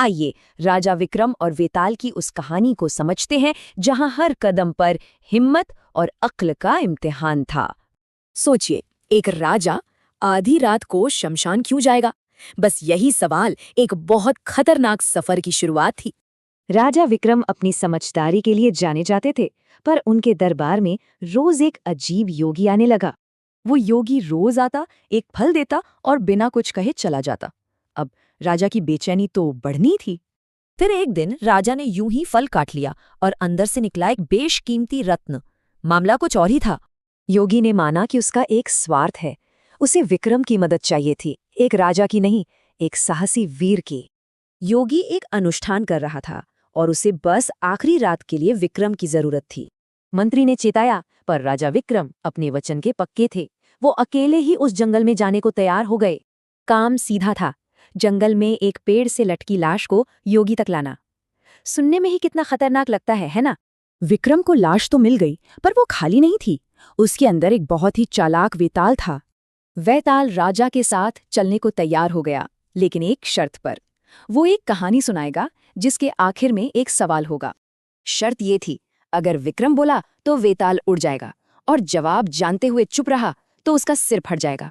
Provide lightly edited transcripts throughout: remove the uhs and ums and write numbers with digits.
आइए राजा विक्रम और वेताल की उस कहानी को समझते हैं जहां हर कदम पर हिम्मत और अक्ल का इम्तिहान था। सोचिए, एक राजा आधी रात को शमशान क्यों जाएगा? बस यही सवाल एक बहुत खतरनाक सफर की शुरुआत थी। राजा विक्रम अपनी समझदारी के लिए जाने जाते थे, पर उनके दरबार में रोज एक अजीब योगी आने लगा। वो योगी रोज आता, एक फल देता और बिना कुछ कहे चला जाता। अब राजा की बेचैनी तो बढ़नी थी। फिर एक दिन राजा ने यूं ही फल काट लिया और अंदर से निकला एक बेशकीमती रत्न। मामला कुछ और ही था। योगी ने माना कि उसका एक स्वार्थ है। उसे विक्रम की मदद चाहिए थी, एक राजा की नहीं, एक साहसी वीर की। योगी एक अनुष्ठान कर रहा था और उसे बस आखिरी रात के लिए विक्रम की जरूरत थी। मंत्री ने चेताया, पर राजा विक्रम अपने वचन के पक्के थे। वो अकेले ही उस जंगल में जाने को तैयार हो गए। काम सीधा था, जंगल में एक पेड़ से लटकी लाश को योगी तक लाना। सुनने में ही कितना खतरनाक लगता है ना? विक्रम को लाश तो मिल गई, पर वो खाली नहीं थी। उसके अंदर एक बहुत ही चालाक वेताल था। वेताल राजा के साथ चलने को तैयार हो गया, लेकिन एक शर्त पर। वो एक कहानी सुनाएगा जिसके आखिर में एक सवाल होगा। शर्त ये थी, अगर विक्रम बोला तो वेताल उड़ जाएगा, और जवाब जानते हुए चुप रहा तो उसका सिर फट जाएगा।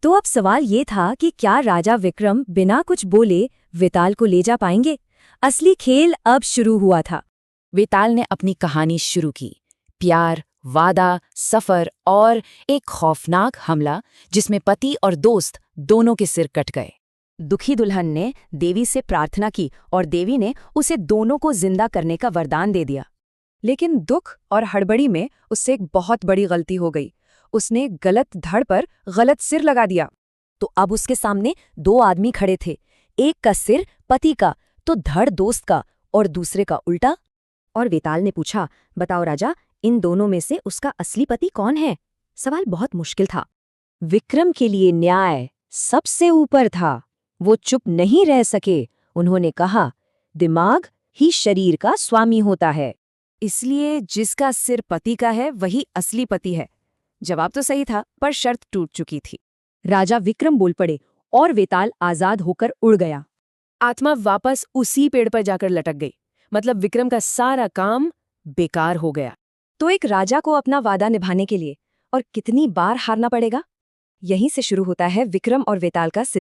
तो अब सवाल ये था कि क्या राजा विक्रम बिना कुछ बोले वेताल को ले जा पाएंगे? असली खेल अब शुरू हुआ था। वेताल ने अपनी कहानी शुरू की। प्यार, वादा, सफर और एक खौफनाक हमला जिसमें पति और दोस्त दोनों के सिर कट गए। दुखी दुल्हन ने देवी से प्रार्थना की और देवी ने उसे दोनों को जिंदा करने का वरदान दे दिया। लेकिन दुख और हड़बड़ी में उससे एक बहुत बड़ी गलती हो गई। उसने गलत धड़ पर गलत सिर लगा दिया। तो अब उसके सामने दो आदमी खड़े थे। एक का सिर पति का तो धड़ दोस्त का, और दूसरे का उल्टा। और वेताल ने पूछा, बताओ राजा, इन दोनों में से उसका असली पति कौन है? सवाल बहुत मुश्किल था। विक्रम के लिए न्याय सबसे ऊपर था। वो चुप नहीं रह सके। उन्होंने कहा, दिमाग ही शरीर का स्वामी होता है, इसलिए जिसका सिर पति का है वही असली पति है। जवाब तो सही था, पर शर्त टूट चुकी थी। राजा विक्रम बोल पड़े और वेताल आजाद होकर उड़ गया। आत्मा वापस उसी पेड़ पर जाकर लटक गई। मतलब विक्रम का सारा काम बेकार हो गया। तो एक राजा को अपना वादा निभाने के लिए और कितनी बार हारना पड़ेगा? यहीं से शुरू होता है विक्रम और वेताल का